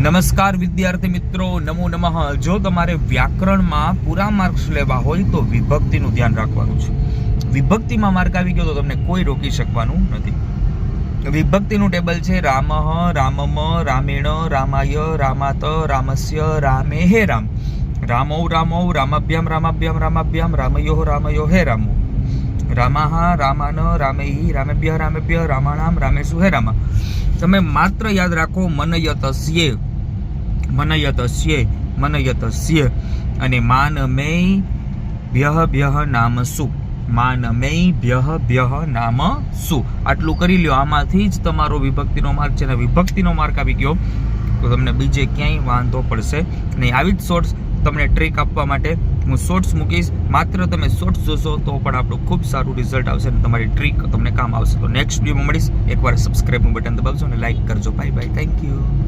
નમસ્કાર વિદ્યાર્થી મિત્રો, નમો નમઃ. જો તમારે વ્યાકરણમાં પૂરા માર્ક્સ લેવા હોય તો વિભક્તિનું ધ્યાન રાખવાનું છે. વિભક્તિમાં માર્ક આવી ગયો તો તમને કોઈ રોકી શકવાનું નથી. વિભક્તિનું ટેબલ છે રામઃ, રામમ, રામેણ, રામાય, રામાત, રામસ્ય, રામે હે રામ, રામૌ, રામૌ, રામાભ્યામ, રામાભ્યામ, રામાભ્યામ, રામયો, રામયો હે રામો, રામાહ, રામાન, રામૈ, રામેભ્ય, રામેભ્ય, રામાણામ, રામેષુ હે રામા. તમે માત્ર યાદ રાખો મનયતસ્ય, મનયતસ્ય, મનયતસ્ય અને માનમેય ભ્યઃ ભ્યઃ નામસુ, માનમેય ભ્યઃ ભ્યઃ નામસુ. આટલું કરી લ્યો. આમાંથી જ તમારો વિભક્તિનો માર્ક છે. અને વિભક્તિનો માર્ક આવી ગયો તો તમને બીજે ક્યાંય વાંધો પડશે નહીં. આવી જ શોર્ટ્સ તમને ટ્રીક આપવા માટે હું શોર્ટ્સ મૂકીશ. માત્ર તમે શોર્ટ્સ જોશો તો પણ આપણું ખૂબ સારું રિઝલ્ટ આવશે અને તમારી ટ્રીક તમને કામ આવશે. તો નેક્સ્ટ વિડીયોમાં મળીશ. એકવાર સબસ્ક્રાઈબનું બટન દબાવજો અને લાઈક કરજો. Bye bye. Thank you.